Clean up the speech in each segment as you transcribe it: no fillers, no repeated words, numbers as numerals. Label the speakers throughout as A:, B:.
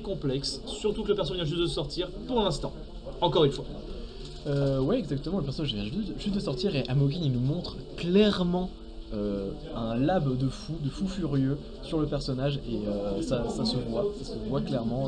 A: complexe, surtout que le personnage vient juste de sortir pour l'instant, encore une fois.
B: Ouais, exactement, le personnage vient juste de sortir et Amogin il nous montre clairement un lab de fou furieux sur le personnage et ça se voit clairement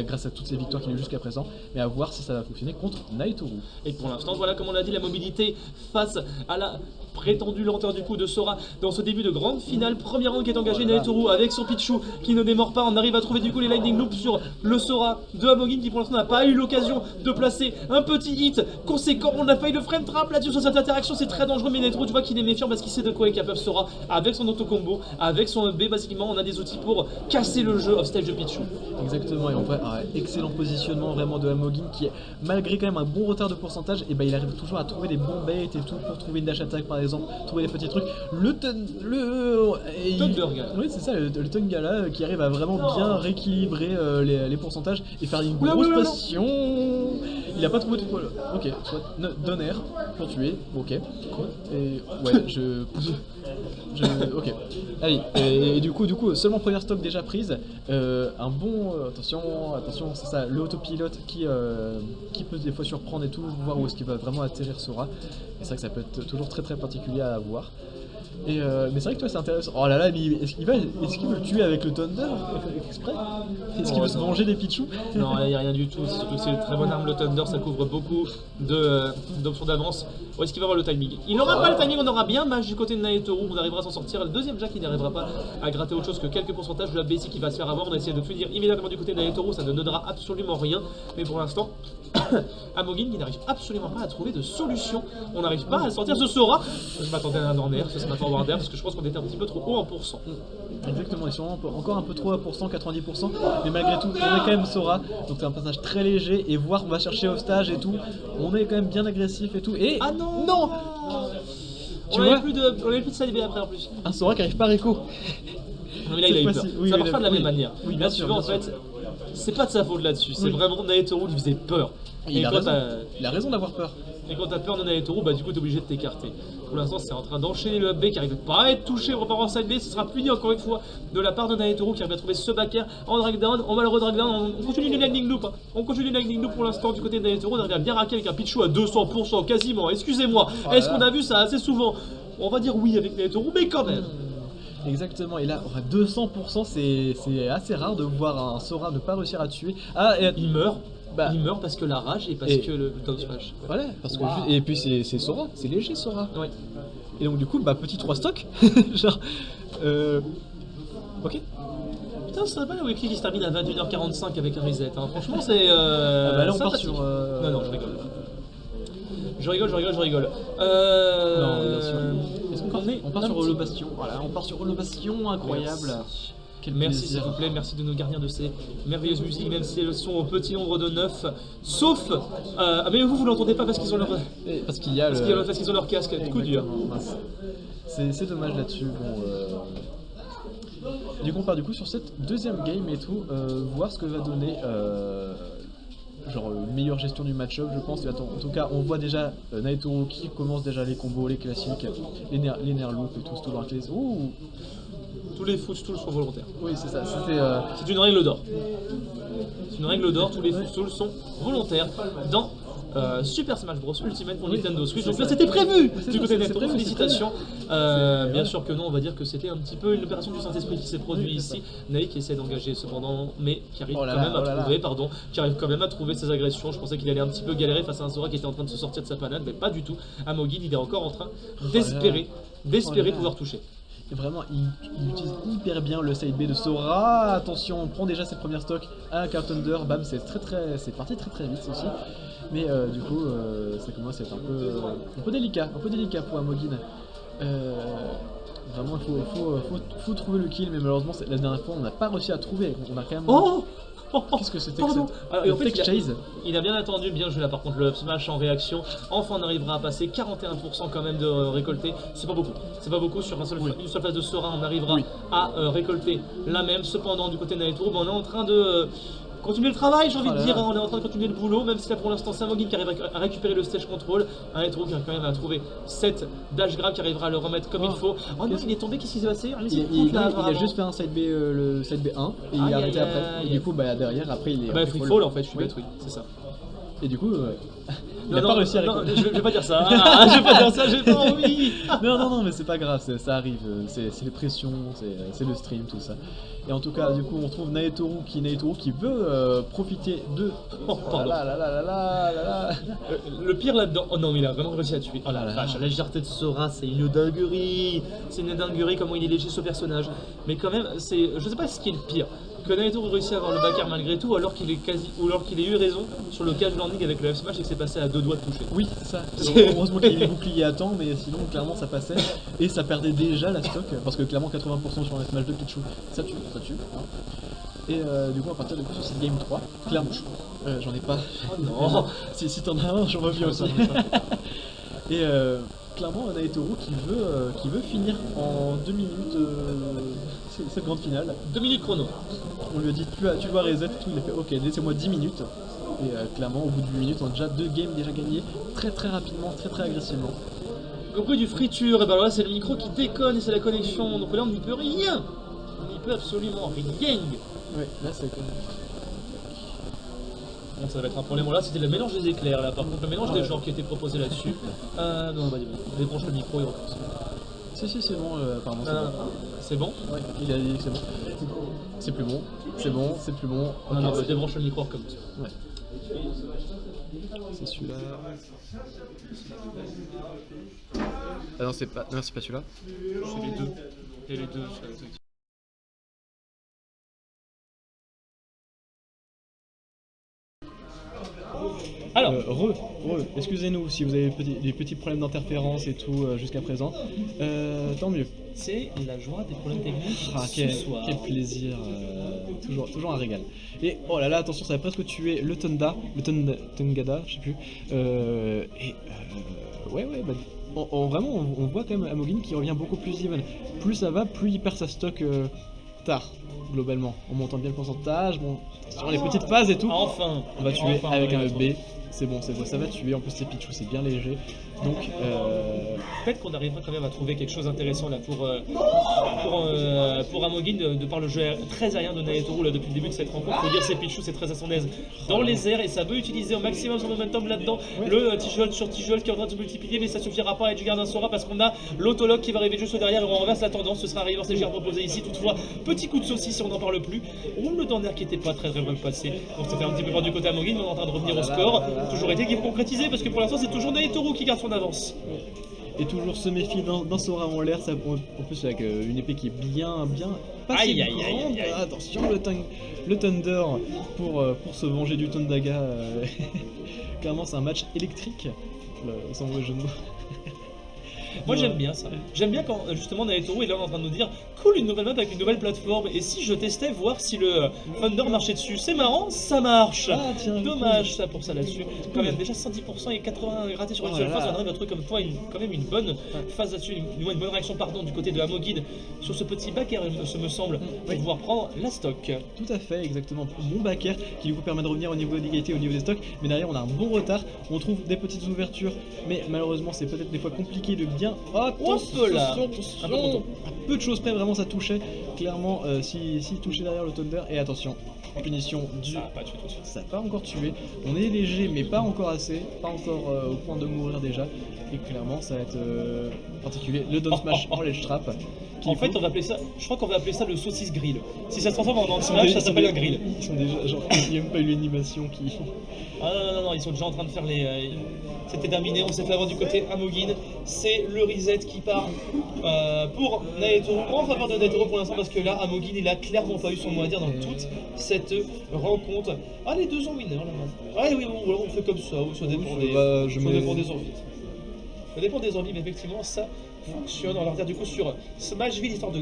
B: grâce à toutes ces victoires qu'il a eu jusqu'à présent, mais à voir si ça va fonctionner contre Naitoru.
A: Et pour l'instant, voilà comme on l'a dit, la mobilité face à la prétendue lenteur du coup de Sora dans ce début de grande finale. Premier round qui est engagé, Naitoru avec son Pichu qui ne démord pas. On arrive à trouver du coup les Lightning Loops sur le Sora de Amogin qui pour l'instant n'a pas eu l'occasion de placer un petit hit conséquent. On a failli le frame trap là-dessus sur cette interaction, c'est très dangereux, mais Naitoru tu vois qu'il est méfiant parce qu'il sait de quoi est capable Sora avec son auto-combo, avec son B. Basiquement on a des outils pour casser le jeu off-stage de Pichu.
B: Exactement, et en vrai, excellent positionnement vraiment de Amogin qui, malgré quand même un bon retard de pourcentage, et il arrive toujours à trouver des bons baits et tout pour trouver une dash attack par exemple, trouver des petits trucs.
A: Thundergala.
B: Oui, c'est ça, le Thundergala qui arrive à vraiment bien rééquilibrer les pourcentages et faire une grosse pression. Il a pas trouvé de fois. Ok, soit donner pour tuer, ok. Et ouais, ok. Allez, et du coup, seulement première stock déjà prise. Un bon. Attention, c'est ça, le autopilote qui peut des fois surprendre et tout, voir où est-ce qu'il va vraiment atterrir Sora. Et c'est vrai que ça peut être toujours très particulier à voir. Mais c'est vrai que toi c'est intéressant. Oh là là, mais est-ce qu'il veut le tuer avec le Thunder exprès? Est-ce qu'il veut se venger des Pichu?
A: Non, il n'y a rien du tout. Surtout que c'est une très bonne arme le Thunder, ça couvre beaucoup d'options d'avance. Où est-ce qu'il va avoir le timing? Il n'aura pas le timing, on aura bien match du côté de Naitoru, on arrivera à s'en sortir. Le deuxième Jack il n'arrivera pas à gratter autre chose que quelques pourcentages de la basic qui va se faire avoir. On a essayé de tout dire immédiatement du côté de Naitoru, ça ne donnera absolument rien. Mais pour l'instant, Amogin il n'arrive absolument pas à trouver de solution. On n'arrive pas à sortir ce Sora. Je m'attendais à un Dorner, ce serait un forward air parce que je pense qu'on était un petit peu trop haut en pourcent.
B: Exactement, ils sont encore un peu trop à pourcent, 90%, mais malgré tout, on est quand même Sora, donc c'est un personnage très léger, et voir qu'on va chercher au stage et tout, on est quand même bien agressif et tout, et...
A: Ah non
B: Non
A: On n'avait plus de salivé après en plus.
B: Un Sora qui arrive pas réco.
A: Non mais là il a eu peur, ça marche pas de la même manière.
B: Oui,
A: là tu vois en fait, c'est pas de sa faute là-dessus, c'est vraiment Naitoru qui faisait peur.
B: Il a raison d'avoir peur.
A: Et quand t'as peur de Naitoru, bah du coup t'es obligé de t'écarter. Pour l'instant c'est en train d'enchaîner le up B qui arrive pas à être touché, on repart en side B, ce sera puni encore une fois de la part de Naitoru qui arrive à trouver ce back air en drag down, on va le redrag down, on continue les lightning loop, on continue les lightning loop pour l'instant du côté de Naitoru, on arrive à bien raquer avec un Pichu à 200% quasiment, excusez-moi, est-ce qu'on a vu ça assez souvent? On va dire oui avec Naitoru, mais quand même.
B: Exactement, et là, 200%, c'est assez rare de voir un Sora ne pas réussir à tuer. Ah, et
A: il meurt. Il meurt parce que la rage et parce que le down smash.
B: Voilà, parce que et puis c'est Sora, c'est léger Sora.
A: Ouais.
B: Et donc du coup, petit 3 stock, genre... Ok.
A: Putain, ce serait pas la weekly qui se termine à 21h45 avec un reset, hein. Franchement c'est...
B: là on part sur...
A: Non, je rigole. Je rigole.
B: Non, bien sûr. Est-ce qu'on
A: est...
B: On part sur le Bastion, voilà, on part sur le Bastion, incroyable.
A: Merci s'il vous plaît, merci de nous garnir de ces merveilleuses musiques, même si elles sont au petit nombre de 9. Sauf, mais vous l'entendez pas parce qu'ils ont leur...
B: Parce qu'il y a
A: parce qu'ils ont leur casque, coup dur.
B: C'est dommage là-dessus, Du coup on part sur cette deuxième game et tout, voir ce que va donner... genre une meilleure gestion du match-up je pense. En tout cas on voit déjà Naitoru qui commence déjà les combos, les classiques, les nerf loop et tout dans les... Ouh.
A: Tous les footstools sont volontaires.
B: Oui c'est ça,
A: c'est une règle d'or. C'est une règle d'or, tous les footstools sont volontaires dans Super Smash Bros Ultimate pour Nintendo Switch. Donc là c'était prévu du côté de Naitoru, félicitations. Bien sûr que non, on va dire que c'était un petit peu une opération du Saint-Esprit qui s'est produite ici. Naï qui essaie d'engager cependant, mais qui arrive quand même à trouver ses agressions. Je pensais qu'il allait un petit peu galérer face à un Sora qui était en train de se sortir de sa panade, mais pas du tout. Amogin il est encore en train d'espérer pouvoir toucher.
B: Et vraiment, il utilise hyper bien le side B de Sora. Attention, on prend déjà ses premières stocks à un Thunder. Bam, c'est parti très vite aussi. Mais du coup, ça commence à être un peu délicat pour Amogin. Vraiment, il faut trouver le kill, mais malheureusement, la dernière fois, on n'a pas réussi à trouver. On a quand même... Qu'est-ce que c'était que cette chase?
A: Il a bien attendu, bien joué là par contre le up smash en réaction. Enfin on arrivera à passer 41% quand même de récolter. C'est pas beaucoup sur une seule phase de Sora on arrivera à récolter la même. Cependant du côté de Naitoru, on est en train de Continuez le travail, j'ai envie
B: Ah
A: de
B: là
A: dire,
B: là.
A: hein, on est en train de continuer le boulot, même si là pour l'instant c'est Amogin qui arrive à récupérer le stage control, un Netero qui arrive quand même à trouver 7 dash grab qui arrivera à le remettre comme il faut. Oh non,
B: Qu'est-ce-
A: il est tombé, qu'est-ce qui s'est passé? Ah, mais c'est
B: Il,
A: une
B: il-
A: croûte, là,
B: non, il a
A: apparemment.
B: juste fait un side B, le side B1 et il
A: Aïe,
B: a arrêté
A: aïe,
B: après.
A: aïe.
B: Et du coup, bah, derrière, après, il est.
A: Ah bah
B: en
A: free
B: fall.
A: fall en fait, je suis
B: Oui.
A: bête, oui, c'est ça.
B: Et du coup, il
A: Non,
B: a
A: non,
B: pas réussi à
A: non,
B: récolter.
A: je vais pas dire ça, ah, je vais pas dire ça, j'ai pas envie.
B: Non, mais c'est pas grave, ça arrive, c'est les pressions, c'est le stream, tout ça. Et en tout cas, du coup, on trouve Naetoru qui veut profiter de.
A: Oh, pardon.
B: Là.
A: Le pire là-dedans, oh non mais il a vraiment réussi à tuer. Oh la
B: Ah là
A: vache,
B: là.
A: la légèreté de Sora, c'est une dinguerie. C'est une dinguerie comment il est léger ce personnage. Mais quand même, je sais pas ce qui est le pire. Que Naetoru réussit à avoir le backer malgré tout, alors qu'il ait eu raison sur le catch landing avec le F smash et que c'est passé à 2 doigts de toucher.
B: Oui, c'est ça. Heureusement qu'il y a les boucliers à temps, mais sinon, clairement, ça passait. Et ça perdait déjà la stock, parce que clairement, 80% sur un smash de Pichu, ça tue. Hein. Et du coup, à partir de sur cette game 3, clairement, j'en ai pas.
A: Oh non.
B: Si t'en as un, j'en reviens aussi. Et clairement, Naetoru qui veut finir en 2 minutes cette grande finale.
A: 2 minutes chrono.
B: On lui a dit tu dois reset, tout. Il a fait ok, laissez-moi 10 minutes. Et clairement, au bout de 8 minutes, on a déjà 2 games déjà gagnés très rapidement, très agressivement.
A: Au bruit du friture, et ben là c'est le micro qui déconne et c'est la connexion. Donc là on n'y peut rien. On n'y peut absolument rien.
B: Ouais, là c'est comme.
A: Bon, ça va être un problème. Là, c'était le mélange des éclairs. Là, par contre, le mélange
B: Ah
A: des
B: ouais.
A: genres qui était proposé là-dessus. Non, bah, débranche le micro et recommence.
B: Si, c'est bon, apparemment c'est
A: Non,
B: bon.
A: non, c'est bon.
B: Ouais, il a dit que c'est bon. C'est plus bon, c'est plus bon.
A: Non,
B: Ok,
A: non,
B: c'est-
A: débranche le micro, recommence.
B: Ouais. C'est celui-là. Ah non, c'est pas celui-là.
A: C'est les deux. Et les deux. Alors,
B: Excusez-nous si vous avez des petits problèmes d'interférence et tout jusqu'à présent. Tant mieux.
A: c'est la joie des problèmes techniques
B: Ah,
A: ce soir.
B: quel plaisir, toujours un régal. Et oh là là, attention, ça va presque tuer le Tungada, je sais plus. Ouais, bah, vraiment, on voit quand même Amogin qui revient beaucoup plus even. Plus ça va, plus il perd sa stock tard, globalement. En montant bien le pourcentage, bon, sur les petites phases et tout.
A: Enfin,
B: On va tuer
A: enfin,
B: avec
A: ouais,
B: un
A: enfin.
B: B. C'est bon, ça va tuer. En plus, c'est Pichu, c'est bien léger. Donc,
A: Peut-être qu'on arrivera quand même à trouver quelque chose d'intéressant là pour Amogin de par le jeu très aérien de Naetoru là depuis le début de cette rencontre. Faut dire c'est Pichu, c'est très à son aise dans les airs et ça veut utiliser au maximum son momentum là-dedans.
B: Ouais.
A: Le T-Jolt sur T-Jolt qui est en train de se multiplier, mais ça suffira pas à Edgeguard d'un Sora parce qu'on a l'autologue qui va arriver juste derrière et on renverse la tendance. Ce sera un reverse légère proposé ici. Toutefois, petit coup de saucisse si on n'en parle plus. Roule le Danner qui était pas très bien passé. Donc ça fait un petit peu peur du côté Amogin, mais on est en train de revenir au score. Toujours été qu'il faut concrétiser parce que pour l'instant c'est toujours Naetoru qui garde son avance.
B: et toujours se méfier d'un Sora en l'air. En plus, avec une épée qui est bien pas si
A: Aïe, aïe, aïe,
B: grande.
A: aïe, aïe.
B: Attention, le Thunder pour se venger du Tondaga. Clairement, c'est un match électrique. Sans mauvais jeu de mots.
A: Moi j'aime bien ça. J'aime bien quand justement Naetoru est là en train de nous dire cool, une nouvelle map avec une nouvelle plateforme et si je testais voir si le Thunder marchait dessus. C'est marrant, ça marche.
B: Ah, tiens,
A: Dommage ça pour ça là-dessus. Quand même déjà 110% et 80 ratés sur une
B: Oh
A: seule
B: là
A: phase,
B: là.
A: on arrive à trouver comme toi quand même une bonne phase là-dessus, une bonne réaction pardon du côté de Amogin sur ce petit backer ce me semble pour
B: Oui.
A: pouvoir prendre la stock.
B: Tout à fait, exactement. Bon backer qui du coup permet de revenir au niveau d'égalité, au niveau des stocks. Mais derrière, on a un bon retard. On trouve des petites ouvertures, mais malheureusement, c'est peut-être des fois compliqué de bien.
A: Hop là.
B: Attention,
A: Un peu content.
B: à peu de choses près, vraiment ça touchait. Clairement, s'il touchait derrière le Thunder, et attention, punition du.
A: Ça va pas tuer tout de suite.
B: Ça n'a pas encore tué. On est léger, mais pas encore assez. Pas encore au point de mourir déjà. Et clairement, ça va être particulier. Le down smash en ledge trap. qui
A: En
B: du
A: fait,
B: coup-
A: on va appeler ça, je crois qu'on va appeler ça le saucisse grill. Si ça se transforme en
B: Ils sont
A: smash,
B: déjà-
A: ça s'appelle un grill.
B: Ils sont déjà. Genre, il n'y a même pas eu l'animation qui.
A: Ah non, ils sont déjà en train de faire les. C'était terminé, on s'est fait avoir du côté Amogin. C'est le reset qui part pour Naetoru, en faveur de Naetoru pour l'instant, parce que là, Amogin, il a clairement pas eu son mot à dire dans toute cette rencontre. Ah, les deux ont winner là. Ouais, oui, bon, on fait comme ça, ça dépend des,
B: Bah,
A: ça dépend des envies. Ça dépend des envies, mais effectivement, ça fonctionne. On va regarder du coup sur Smashville, histoire de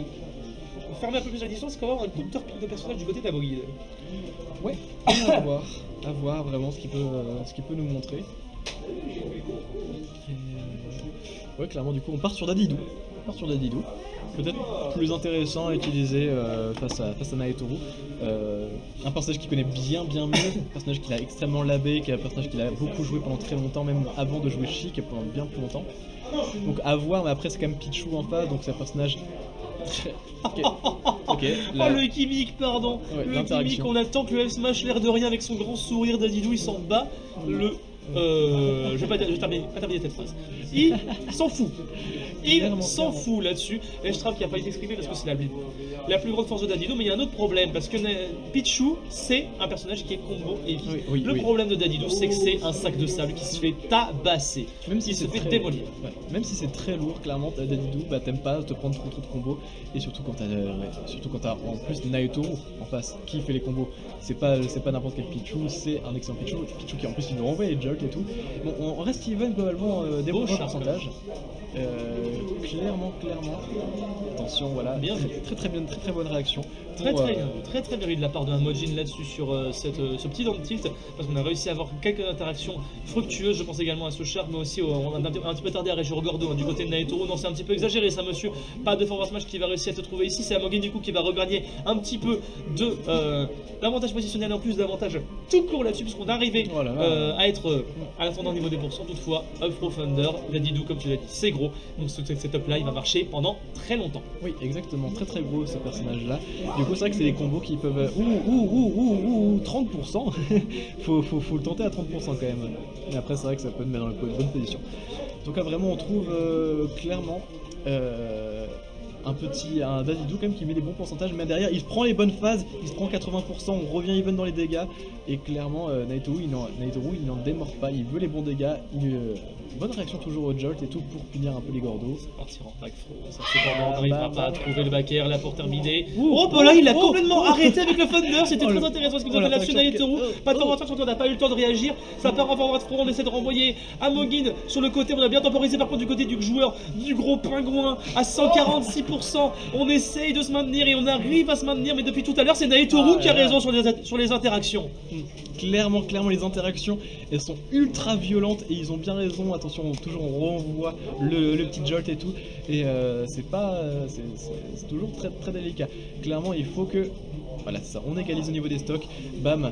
A: fermer un peu plus la distance, qu'on va avoir un coup de torpille de personnage du côté d'Amogin.
B: Ouais, à voir vraiment ce qu'il peut nous montrer. Et, ouais, clairement, du coup, on part sur Dadidou. peut-être plus intéressant à utiliser face à Naetoru. Un personnage qu'il connaît bien mieux, un personnage qu'il a extrêmement labé, qui est un personnage qu'il a beaucoup joué pendant très longtemps, même avant de jouer Chic et pendant bien plus longtemps. Donc à voir, mais après c'est quand même Pichu en face, donc c'est un personnage très... Ok,
A: là... Oh le gimmick, pardon.
B: Ouais,
A: le gimmick, on attend que le F-Smash, l'air de rien, avec son grand sourire d'Adidou, il s'en bat. Je vais pas terminer cette phrase. Il s'en fout. Il s'en fout là-dessus. Et je trouve qu'il n'a pas été exprimé parce que c'est la plus grande force de Daddido. Mais il y a un autre problème parce que Pichu, c'est un personnage qui est combo et vif. Le problème de Daddido, c'est que c'est un sac de sable qui se fait tabasser. Même s'il se fait démolir.
B: Ouais. Même si c'est très lourd, clairement, Daddido, t'aimes pas te prendre trop de combos. Et surtout quand t'as en plus Naetoru en face qui fait les combos. C'est pas n'importe quel Pichu, c'est un excellent Pichu. Pichu qui en plus il nous renvoie les jolts et tout. Bon, on reste even globalement des bons pourcentages. Clairement. Attention, voilà. Bien très bonne réaction.
A: Très bien vu de la part de Hamojin là-dessus sur ce petit down tilt, parce qu'on a réussi à avoir quelques interactions fructueuses. Je pense également à ce Shark, mais aussi on a un petit peu tardé à Régir Gordo du côté de Naetoru. Non, c'est un petit peu exagéré ça, monsieur. Pas de forward smash qui va réussir à te trouver ici. C'est Hamojin du coup qui va regagner un petit peu de l'avantage positionnel en plus d'avantage tout court là-dessus, puisqu'on est arrivé à être à l'ascendant au niveau des pourcents. Toutefois, Up Throw Thunder, Daddido comme tu l'as dit, c'est gros. Donc ce setup là il va marcher pendant très longtemps.
B: Oui, exactement, très gros ce personnage là. Du coup c'est vrai que c'est des combos qui peuvent 30%. faut le tenter à 30% quand même. Et après c'est vrai que ça peut te mettre dans une bonne position. En tout cas vraiment on trouve clairement un Daddido quand même qui met des bons pourcentages, mais derrière il se prend les bonnes phases, il se prend 80%, on revient even dans les dégâts, et clairement Naetoru il n'en démord pas, il veut les bons dégâts, bonne réaction toujours au jolt et tout pour punir un peu les gordos.
A: Partir en back throw, ça c'est pendant, on n'arrivera pas à trouver le back air là pour terminer. Là il a complètement arrêté avec le Thunder, c'était très intéressant ce qu'il a fait là-dessus Naetoru. Pas de forward throw, surtout on n'a pas eu le temps de réagir, ça part en forward throw, on essaie de renvoyer Hamojin sur le côté, on a bien temporisé par contre du côté du joueur du gros pingouin à 146%. On essaye de se maintenir et on arrive à se maintenir, mais depuis tout à l'heure c'est Naetoru qui a raison sur les interactions.
B: Clairement les interactions elles sont ultra violentes et ils ont bien raison. Attention, toujours on renvoie le petit jolt et tout, et c'est toujours très délicat. Clairement il faut que voilà, c'est ça, on égalise au niveau des stocks, bam,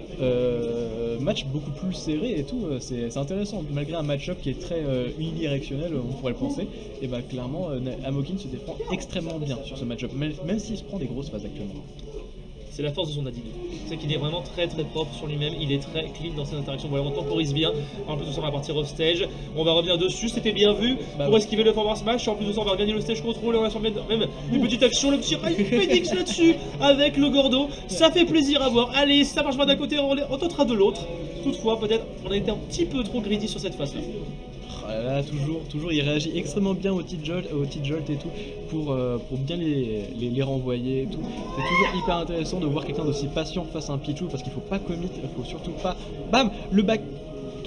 B: match beaucoup plus serré et tout, c'est intéressant, malgré un match-up qui est très unidirectionnel, on pourrait le penser, et bah clairement Hamojin se défend extrêmement bien sur ce match-up, même s'il se prend des grosses phases actuellement.
A: C'est la force de son Daddido. C'est qu'il est vraiment très propre sur lui-même, il est très clean dans ses interactions. Voilà, on temporise bien. En plus de ça, on va partir off stage. On va revenir dessus, c'était bien vu pour esquiver le forward smash. En plus de ça, on va regagner le stage control. On va faire même une petite action, le petit Rail Phoenix là-dessus avec le Gordo. Ça fait plaisir à voir. Allez, ça marche pas d'un côté, on tentera de l'autre. Toutefois, peut-être on a été un petit peu trop greedy sur cette phase-là.
B: Là, toujours, il réagit extrêmement bien au T-Jolt et tout pour bien les renvoyer et tout. C'est toujours hyper intéressant de voir quelqu'un d'aussi patient face à un Pichu, parce qu'il faut pas commit, il faut surtout pas... Bam, le back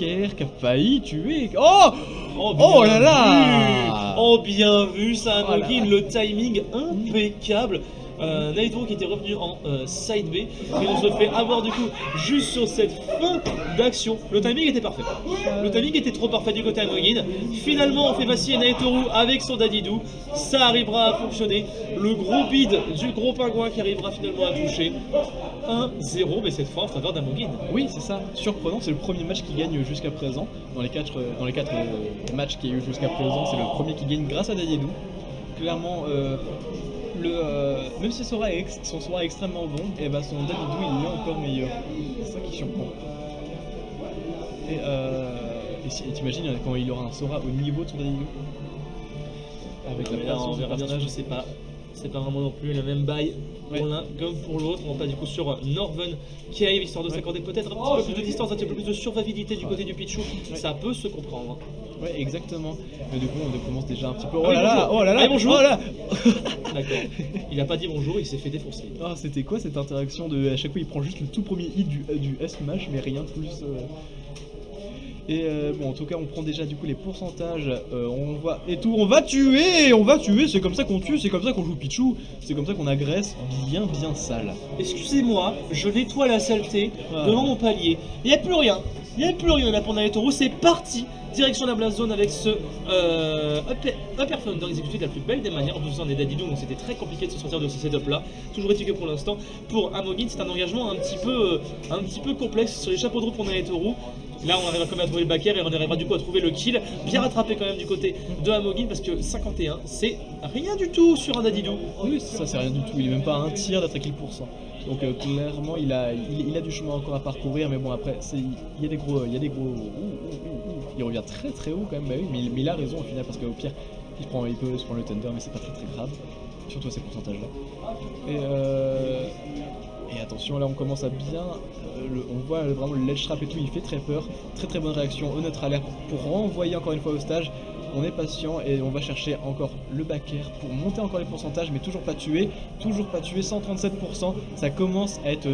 B: air qui a failli tuer... Oh là là.
A: Oh bien vu ça, Hamojin, le timing impeccable. Naetoru qui était revenu en side B, mais on se fait avoir du coup juste sur cette fin d'action. Le timing était parfait. Le timing était trop parfait du côté Hamojin. Finalement on fait vaciller Naetoru avec son Daddido. Ça arrivera à fonctionner. Le gros bid du gros pingouin qui arrivera finalement à toucher. 1-0, mais cette fois en faveur d'Hamojin.
B: Oui c'est ça, surprenant, c'est le premier match qui gagne jusqu'à présent. Dans les 4 matchs qu'il y a eu jusqu'à présent, c'est le premier qui gagne grâce à Daddido. Clairement même si son Sora est extrêmement bon, et bah son Daddido il est encore meilleur. C'est ça qui surprend. Et t'imagines quand il aura un Sora au niveau de son Daddido avec la
A: on verra bien, je sais pas. C'est pas vraiment non plus le même bail pour l'un comme pour l'autre. On passe du coup sur Northern Cave, histoire de s'accorder peut-être un petit peu plus de distance, un petit peu plus de survivabilité du côté du Pichu. Ça peut se comprendre.
B: Ouais, exactement. Mais du coup, on commence déjà un petit peu. Oh là là,
A: bonjour.
B: Oh là.
A: D'accord. Il a pas dit bonjour, il s'est fait défoncer.
B: Ah, c'était quoi cette interaction de à chaque fois il prend juste le tout premier hit du S-Smash, mais rien de plus. Et bon, en tout cas, on prend déjà du coup les pourcentages, on voit et tout, on va tuer, c'est comme ça qu'on tue, c'est comme ça qu'on joue Pichu, c'est comme ça qu'on agresse bien sale.
A: Excusez-moi, je nettoie la saleté devant mon palier, il n'y a plus rien. Il n'y a plus rien là pour Naruto, c'est parti. Direction la Blast Zone avec ce Upper Thunder exécuté de la plus belle des manières en faisant des Daddy Do, donc c'était très compliqué de se sortir de ce setup là. Toujours est-il que pour l'instant, pour Amogin, c'est un engagement un petit peu complexe sur les chapeaux de roue pour Naruto. Là on arrive quand même à trouver le backer et on arrivera du coup à trouver le kill. Bien rattrapé quand même du côté de Amogin parce que 51 c'est rien du tout sur un Daddy Do.
B: Oui, ça c'est rien du tout, il est même pas à un tiers d'être à kill %. Donc clairement il a du chemin encore à parcourir, mais bon après il y a des gros il revient très haut quand même, bah oui, mais il a raison au final parce qu'au pire il peut se prendre le Thunder, mais c'est pas très grave, surtout à ces pourcentages là. Et attention, là on commence à bien, on voit vraiment le ledge trap et tout, il fait très peur, très bonne réaction au neutral air pour renvoyer encore une fois au stage. On est patient et on va chercher encore le back air pour monter encore les pourcentages, mais toujours pas tué, 137%, ça commence à être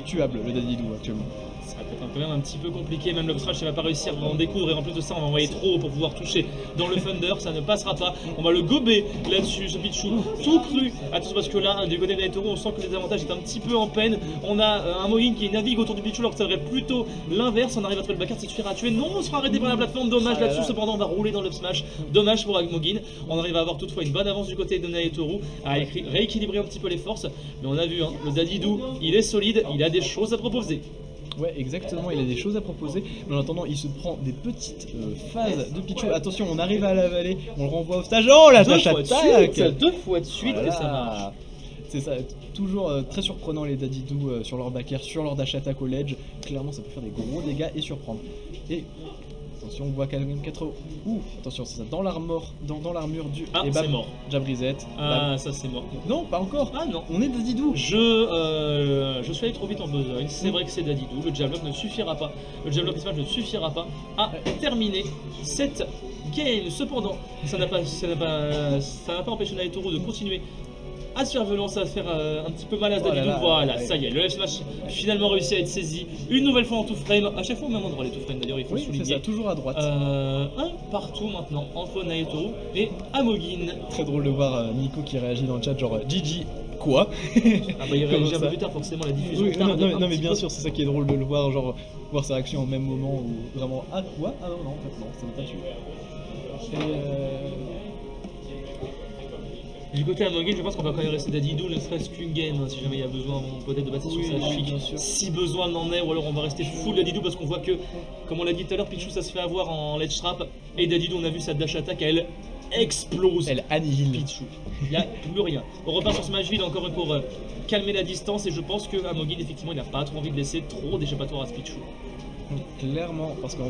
B: tuable le Daddy Do actuellement.
A: Ça va être quand même un petit peu compliqué, même le smash il va pas réussir à en découdre et en plus de ça on va envoyer trop haut pour pouvoir toucher dans le Thunder, ça ne passera pas. On va le gober là-dessus, ce Pichu tout cru. Attention parce que là du côté de Naruto on sent que le désavantage est un petit peu en peine. On a un Mogin qui navigue autour du Pichu alors que ça devrait plutôt l'inverse. On arrive à trouver le backer, ça suffira à tuer. Non, on sera arrêté par la plateforme, dommage là-dessus. Cependant on va rouler dans le smash, dommage pour Mogin. On arrive à avoir toutefois une bonne avance du côté de Naruto, à rééquilibrer un petit peu les forces. Mais on a vu, hein, le Daddy Do il est solide, il a des choses à proposer.
B: Ouais, exactement, il a des choses à proposer, mais en attendant, il se prend des petites phases de Pichu. Attention, on arrive à l'avaler, on le renvoie au stage. Oh, la dash attack
A: 2 fois de suite et ça marche.
B: C'est ça, toujours très surprenant les Daddy Do sur leur back air, sur leur dash attack au ledge. Clairement, ça peut faire des gros dégâts et surprendre. Et attention, on voit quand même 4. Ouh, attention, c'est ça, dans l'armure du.
A: Ah,
B: et bam,
A: c'est mort.
B: Jab reset.
A: Ah, ça c'est mort.
B: Non, pas encore.
A: Ah non.
B: On est Daddy Do.
A: Je suis allé trop vite en besogne. C'est vrai que c'est Daddy Do. Le Jablock ne suffira pas. Le Jablock ne suffira pas à terminer cette game. Cependant, ça n'a pas empêché Naruto de continuer à se faire violence, à se faire un petit peu mal à ce Daddy Do. Voilà, ça y est, le F-Smash finalement réussi à être saisi une nouvelle fois en tout frame. À chaque fois au même endroit les tout frame d'ailleurs, il faut le souligner.
B: C'est ça, toujours à droite.
A: Un partout maintenant entre Naruto et Amogin.
B: Très drôle de voir Nico qui réagit dans le chat genre Gigi quoi.
A: Ah bah il réagit un peu plus tard forcément la diffusion.
B: Oui, non mais bien sûr c'est ça qui est drôle de le voir, genre voir sa réaction au même moment où vraiment ah quoi. Ah non en fait non, ça n'a pas tué.
A: Du côté Amogin, je pense qu'on va quand même rester Daddy Do, ne serait-ce qu'une game, hein, si jamais il y a besoin peut-être de passer sur sa chic, si besoin n'en est, ou alors on va rester full Daddy Do parce qu'on voit que, comme on l'a dit tout à l'heure, Pichu ça se fait avoir en ledge trap, et Daddy Do on a vu sa dash attack, elle explose.
B: Elle annihile
A: Pichu. Il n'y a plus rien. On repart sur Smashville encore pour calmer la distance, et je pense que Amogin effectivement il n'a pas trop envie de laisser trop d'échappatoire à ce Pichu.
B: Clairement, parce que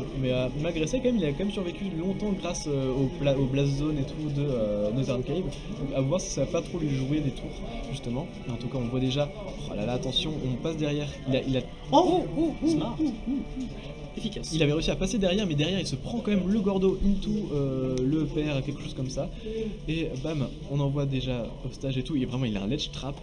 B: malgré ça, il a quand même survécu longtemps grâce au Blast Zone et tout de Northern Cave. Donc à voir si ça va pas trop lui jouer des tours, justement. Mais en tout cas, on voit déjà. Oh là là, attention, on passe derrière.
A: Smart. Efficace.
B: Il avait réussi à passer derrière, mais derrière il se prend quand même le Gordo into le EPR, quelque chose comme ça. Et bam, on envoie déjà au stage et tout. Et vraiment, il a un ledge trap.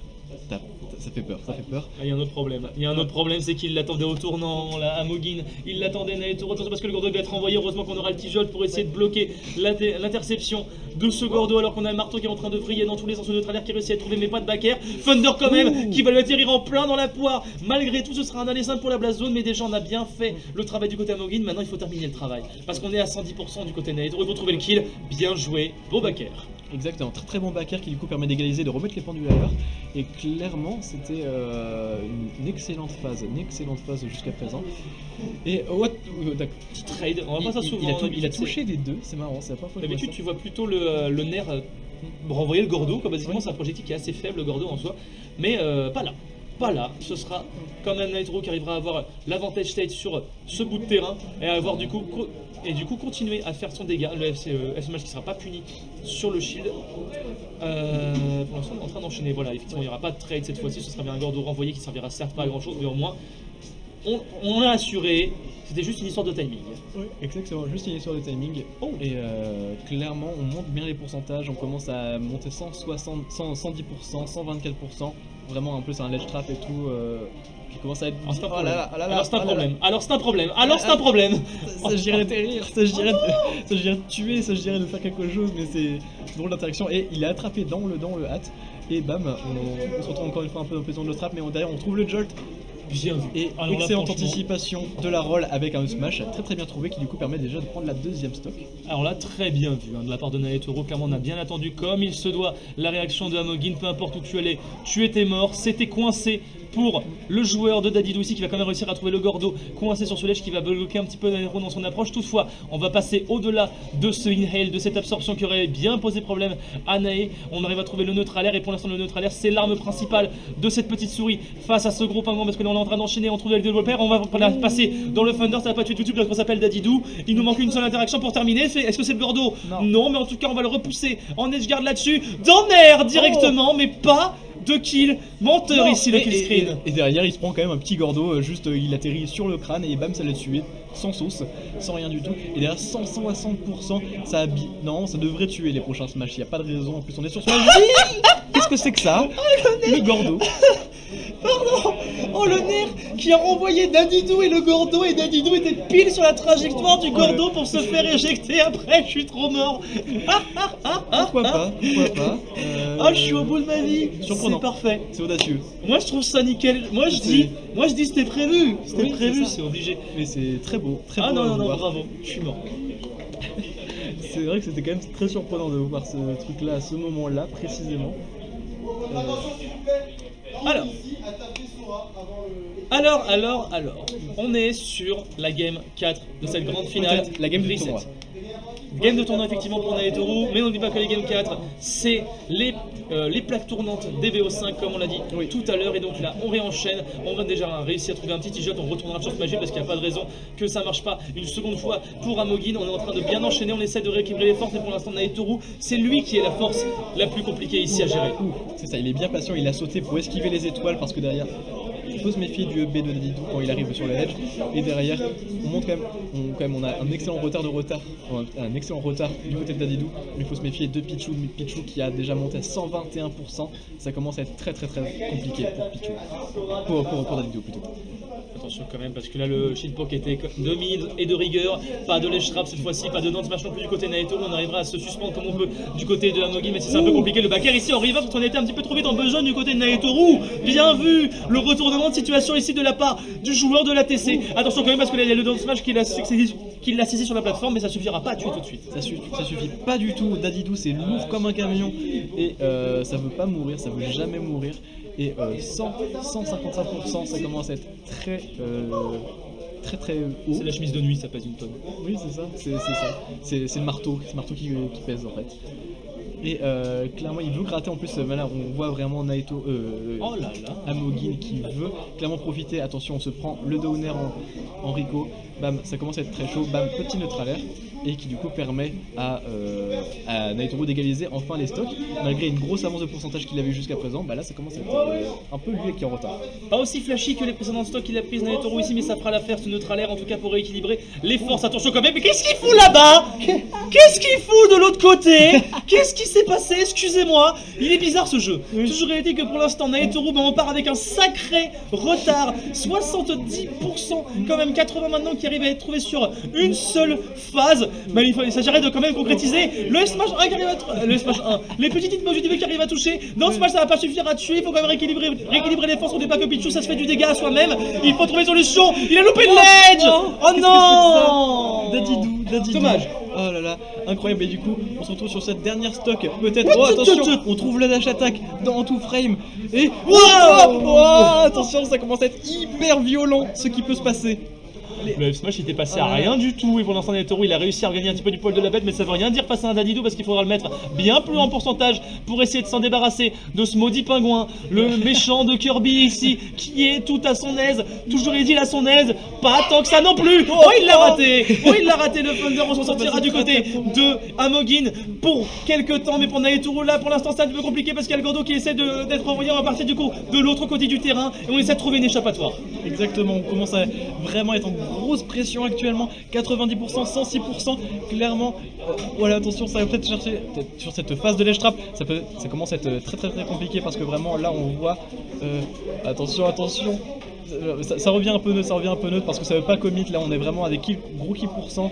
B: Ça fait peur, ça fait peur.
A: Il y a un autre problème, c'est qu'il l'attendait au tournant, là, Amogin. Il l'attendait Naruto, attention parce que le Gordo va être renvoyé. Heureusement qu'on aura le T-Jolt pour essayer de bloquer l'interception de ce Gordo, alors qu'on a un marteau qui est en train de vriller dans tous les sens, de travers qui réussit à trouver, mais pas de backer. Thunder quand même, qui va lui atterrir en plein dans la poire. Malgré tout, ce sera un aller simple pour la Blast Zone, mais déjà on a bien fait le travail du côté Amogin. Maintenant il faut terminer le travail, parce qu'on est à 110% du côté Naruto. Il faut trouver le kill, bien joué, beau backer.
B: Exactement, très bon backer qui du coup permet d'égaliser, de remettre les pendules à l'heure. Et clairement, c'était une excellente phase jusqu'à présent. Et
A: petit trade, on va pas ça souvent.
B: Il a touché les deux, c'est marrant, c'est la première fois que
A: d'habitude tu vois plutôt le nerf renvoyer le Gordo, comme basiquement c'est un projectile qui est assez faible le Gordo en soi, mais pas là. Pas là, ce sera quand même Naruto qui arrivera à avoir l'avantage state sur ce bout de terrain et à avoir du coup continuer à faire son dégât. Le F-Smash qui sera pas puni sur le shield. Pour l'instant on est en train d'enchaîner, voilà, effectivement il n'y aura pas de trade cette fois-ci, ce sera bien un Gordo renvoyé qui servira certes pas à grand chose, mais au moins on l'a assuré, c'était juste une histoire de timing.
B: Oui, exactement, juste une histoire de timing. Et clairement on monte bien les pourcentages, on commence à monter 160, 110%, 124%. Vraiment un peu c'est un ledge trap et tout qui commence à être.
A: Alors c'est un problème.
B: Ça girait de rire, ça girait de tuer, ça girait de faire quelque chose, mais c'est drôle d'interaction. Et il est attrapé dans le hâte. Et bam, on se retrouve encore une fois un peu dans le trap, mais derrière on trouve le jolt.
A: Bien vu.
B: Et
A: Alors là,
B: excellente
A: franchement,
B: anticipation de la roll avec un smash très bien trouvé qui du coup permet déjà de prendre la deuxième stock.
A: Alors là, très bien vu de la part de Naetoro. Clairement, on a bien attendu comme il se doit la réaction de Amogin. Peu importe où tu allais, tu étais mort. C'était coincé pour le joueur de Dadidou ici qui va quand même réussir à trouver le Gordo coincé sur ce ledge qui va bloquer un petit peu Naetoro dans son approche. Toutefois, on va passer au-delà de ce inhale, de cette absorption qui aurait bien posé problème à Nae. On arrive à trouver le neutre à l'air et pour l'instant, le neutre à l'air, c'est l'arme principale de cette petite souris face à ce gros pingouin parce que là, on est en train d'enchaîner. On trouve le développeur. On va passer dans le Thunder. Ça va pas tuer tout de suite parce qu'on s'appelle Dadidou. Il nous manque une seule interaction pour terminer. Est-ce que c'est le Gordo? Non, mais en tout cas, on va le repousser en edge guard là-dessus. Dans l'air directement, mais pas de kill. Menteur ici, le kill screen.
B: Et derrière, il se prend quand même un petit Gordo. Juste, il atterrit sur le crâne et bam, ça l'a tué. Sans sauce, sans rien du tout. Et derrière, 160%, ça a non, ça devrait tuer les prochains Smash. Il n'y a pas de raison. En plus, on est sur Smash. Qu'est-ce que c'est que ça? Le Gordo.
A: Pardon. Oh, le nerf qui a renvoyé Dadidou et le Gordo. Et Dadidou était pile sur la trajectoire du Gordo pour se faire éjecter. Après, je suis trop mort.
B: Pourquoi pas?
A: Ah, je suis au bout de ma vie.
B: Surprenant.
A: C'est parfait.
B: C'est audacieux.
A: Moi, je trouve ça nickel. Moi, je dis c'était prévu. C'était prévu, c'est obligé.
B: Mais c'est très beau. Très beau.
A: Ah non,
B: à
A: non, non,
B: voir.
A: bravo. Je suis mort.
B: C'est vrai que c'était quand même très surprenant de voir ce truc-là à ce moment-là, précisément.
A: Alors, on est sur la game 4 de cette grande finale.
B: La game du
A: Reset.
B: tournoi.
A: Game de tournoi effectivement pour Naetoro, mais n'oublie pas que les Game 4, c'est les plaques tournantes des BO5 comme on l'a dit tout à l'heure. Et donc là, on réenchaîne, on va déjà réussir à trouver un petit t-shirt, on retournera sur ce magique parce qu'il n'y a pas de raison que ça marche pas une seconde fois pour Amogin. On est en train de bien enchaîner, on essaie de rééquilibrer les forces, mais pour l'instant Naetoro, c'est lui qui est la force la plus compliquée ici à gérer.
B: C'est ça, il est bien patient, il a sauté pour esquiver les étoiles parce que derrière, il faut se méfier du EB de Dadidou quand il arrive sur le ledge. Et derrière, on monte quand même, on a un excellent retard du côté de Dadidou. Mais il faut se méfier de Pichu qui a déjà monté à 121%. Ça commence à être très compliqué pour Pichu. Pour Dadidou plutôt.
A: Attention quand même parce que là le shitpoke était de mid et de rigueur, pas de ledge trap cette fois-ci, pas de dance smash non plus du côté de Naetoro. On arrivera à se suspendre comme on peut du côté de Amogin, mais c'est un peu compliqué. Le backer ici en reverse parce qu'on était un petit peu trop vite en besoin du côté de Naetoro. Bien vu le retournement de situation ici de la part du joueur de l'ATC. Attention quand même parce que là il y a le dance smash qui l'a saisi sur la plateforme, mais ça suffira pas à tuer tout de suite.
B: Ça suffit pas du tout. Dadidou c'est lourd comme un camion et ça veut pas mourir, ça veut jamais mourir. Et 155%, ça commence à être très haut.
A: C'est la chemise de nuit, ça pèse une tonne.
B: Oui, c'est ça. C'est le marteau qui pèse en fait. Et clairement, il veut gratter en plus. Là, on voit vraiment Naito, Amogin qui veut clairement profiter. Attention, on se prend le downer en Rico. Bam, ça commence à être très chaud. Bam, petit neutral air. Et qui du coup permet à Naitoro d'égaliser enfin les stocks. Malgré une grosse avance de pourcentage qu'il avait jusqu'à présent, bah là ça commence à être un peu lui qui est en retard.
A: Pas aussi flashy que les précédents stocks qu'il a pris Naitoro ici, mais ça fera l'affaire ce neutral air en tout cas pour rééquilibrer les forces. Attention quand même, mais qu'est-ce qu'il fout là-bas? Qu'est-ce qu'il fout de l'autre côté? Qu'est-ce qui s'est passé? Excusez-moi, il est bizarre ce jeu. Toujours été que pour l'instant Naitoro on part avec un sacré retard, 70% quand même, 80 maintenant qui arrive à être trouvé sur une seule phase. Mais il s'agirait de quand même concrétiser le Smash 1 qui arrive à le Smash 1, les petites hitbox du DB qui arrivent à toucher. Dans ce Smash ça va pas suffire à tuer, il faut quand même rééquilibrer les forces. On n'est pas que Pichu, ça se fait du dégât à soi-même. Il faut trouver une solution. Il a loupé le ledge. Oh non,
B: Dadidou.
A: Dommage.
B: Oh là là, incroyable. Et du coup, on se retrouve sur cette dernière stock. Peut-être. Oh attention, on trouve le dash attack dans tout frame. Et attention, ça commence à être hyper violent ce qui peut se passer.
A: Le F-Smash il était passé à rien du tout et pour l'instant Naitoro il a réussi à regagner un petit peu du poil de la bête, mais ça veut rien dire face à un Dadidou parce qu'il faudra le mettre bien plus en pourcentage pour essayer de s'en débarrasser de ce maudit pingouin, le méchant de Kirby ici qui est tout à son aise, toujours est-il à son aise, pas tant que ça non plus. Oh il l'a raté, le Thunder. On s'en sortira du côté de Amogin pour quelques temps, mais pour Naitoro là pour l'instant c'est un petit peu compliqué parce qu'il y a le Gordo qui essaie d'être envoyé. On va partir du coup de l'autre côté du terrain et on essaie de trouver une échappatoire.
B: Exactement, on commence à vraiment être en grosse pression actuellement, 90%, 106%, clairement, voilà, attention, ça va peut-être chercher, sur cette phase de ledge trap, ça commence à être très compliqué parce que vraiment, là, on voit, attention, Ça revient un peu neutre, parce que ça veut pas commit. Là, on est vraiment à des gros kills pourcents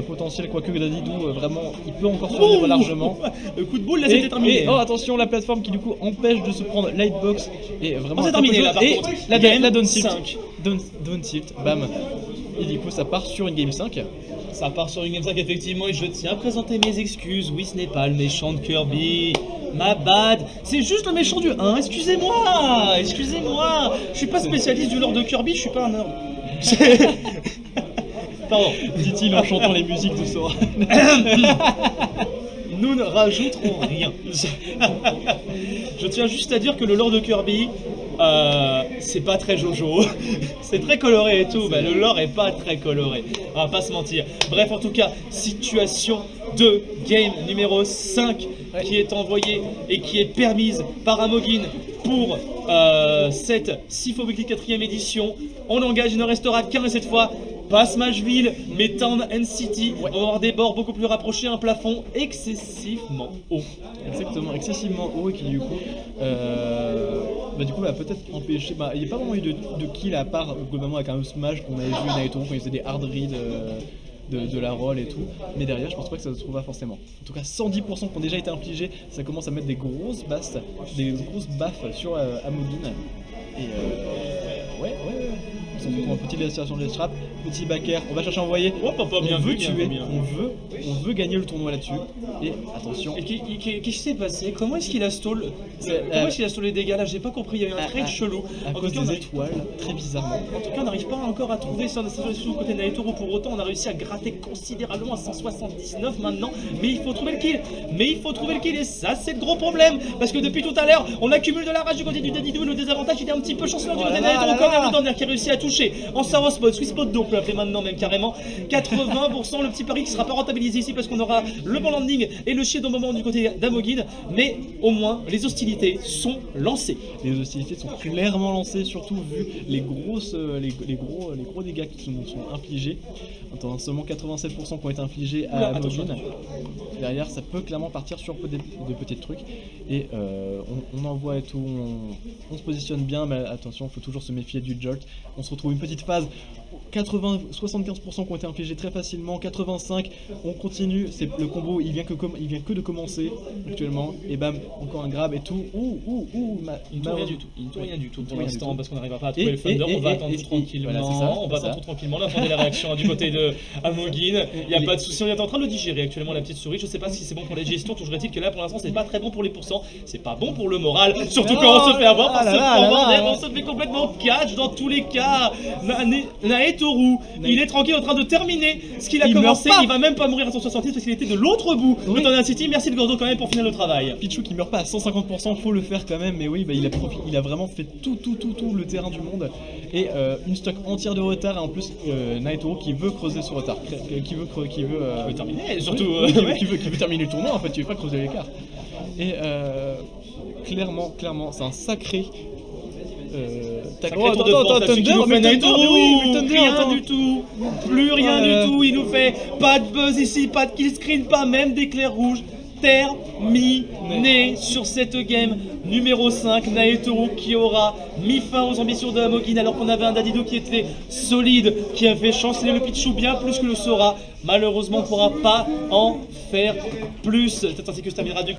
B: potentiels, quoique Dadidou, vraiment, il peut encore survivre largement.
A: Le coup de boule, là, c'était terminé.
B: Et attention, la plateforme qui du coup empêche de se prendre Lightbox et vraiment.
A: C'est terminé là, par
B: et
A: contre.
B: la
A: Game
B: down tilt,
A: 5.
B: down tilt, bam. Et du coup, ça part sur une game 5.
A: Ça part sur une game 5 effectivement, et je tiens à présenter mes excuses. Oui, ce n'est pas le méchant de Kirby. Ma bad. C'est juste le méchant du 1. Excusez-moi. Je suis pas spécialiste du lore de Kirby, je suis pas un nerd. Pardon.
B: Dit-il en chantant les musiques de Sora.
A: Nous ne rajouterons rien. Je tiens juste à dire que le lore de Kirby, c'est pas très Jojo. C'est très coloré et tout, mais le lore est pas très coloré. On va pas se mentir. Bref, en tout cas, situation de game numéro 5 qui est envoyée et qui est permise par Amogin pour cette Sifo Weekly 4ème édition. On engage, il ne restera qu'un cette fois. Pas Smashville, mais Town and City. On va avoir des bords beaucoup plus rapprochés, un plafond excessivement haut.
B: Exactement, excessivement haut et qui du coup va peut-être empêcher. Il n'y a pas vraiment eu de kill à part globalement avec un smash qu'on avait vu Naito quand il faisait des hard reads de la roll et tout. Mais derrière, je pense pas que ça se trouvera forcément. En tout cas, 110% qui ont déjà été infligés, ça commence à mettre des grosses baffes sur Amogin. Et ouais. On se retrouve en petite situation de trap, petit backer, on va chercher à envoyer.
A: Bien vu,
B: tuer, on veut gagner le tournoi là-dessus. Et attention.
A: Et qu'est-ce qui s'est passé? Comment est-ce qu'il a stall les dégâts là? J'ai pas compris, il y a eu un trade chelou.
B: À cause des étoiles, très bizarrement.
A: En tout cas, on n'arrive pas encore à trouver sur du côté de Naitoro. Pour autant, on a réussi à gratter considérablement à 179 maintenant. Mais il faut trouver le kill. Et ça, c'est le gros problème. Parce que depuis tout à l'heure, on accumule de la rage du côté du Dadidou. Le désavantage, il est un petit peu chancelant du côté de Naitoro. Quand même, le Donner qui a réussi à toucher en Star Spot, Swiss Spot, donc on peut l'appeler maintenant même carrément. 80%, le petit pari qui sera pas rentabilisé ici parce qu'on aura le bon landing et le shield au moment du côté d'Amogin. Mais au moins, les hostilités sont lancées.
B: Les hostilités sont clairement lancées, surtout vu les gros dégâts qui nous sont infligés. Attends, seulement 87% qui ont été infligés à Amogin. Derrière, ça peut clairement partir sur de petits trucs. Et on envoie et tout, on se positionne bien, mais attention, il faut toujours se méfier du jolt. On se retrouve une petite phase, 75% qui ont été infligés très facilement, 85%, on continue, c'est le combo, il vient que de commencer actuellement, et bam, encore un grab et tout,
A: il ne tourne rien du tout pour l'instant, parce qu'on n'arrivera pas à trouver le Thunder, on va attendre tranquillement, on va attendre la réaction du côté de Amogin, il n'y a pas de souci, on est en train de le digérer actuellement la petite souris, je sais pas si c'est bon pour la digestion, toujours est-il que là pour l'instant c'est pas très bon pour les pourcents, c'est pas bon pour le moral, surtout quand on se fait avoir par ce bordel, on se fait complètement catch dans tous les cas. Naetoru, il est tranquille en train de terminer ce qu'il a commencé, il va même pas mourir à 170 parce qu'il était de l'autre bout de Town City. Merci le Gordo quand même pour finir le travail.
B: Pichou qui meurt pas à 150%, faut le faire quand même, mais oui, il a vraiment fait tout le terrain du monde et une stock entière de retard et en plus Naetoru qui veut creuser ce retard, qui veut
A: terminer surtout,
B: qui veut terminer le tournoi en fait, tu veux pas creuser l'écart. Et clairement, c'est un sacré
A: tour de force là-dessus qui nous fait Naitoru, plus rien du tout, il nous fait pas de buzz ici, pas de kill screen, pas même d'éclair rouge. Terminé sur cette game numéro 5, Naetoru qui aura mis fin aux ambitions de Amogin alors qu'on avait un Dadidou qui était solide, qui a fait chanceler le Pichou bien plus que le Sora. Malheureusement on ne pourra pas en faire plus. C'est ainsi que se terminera du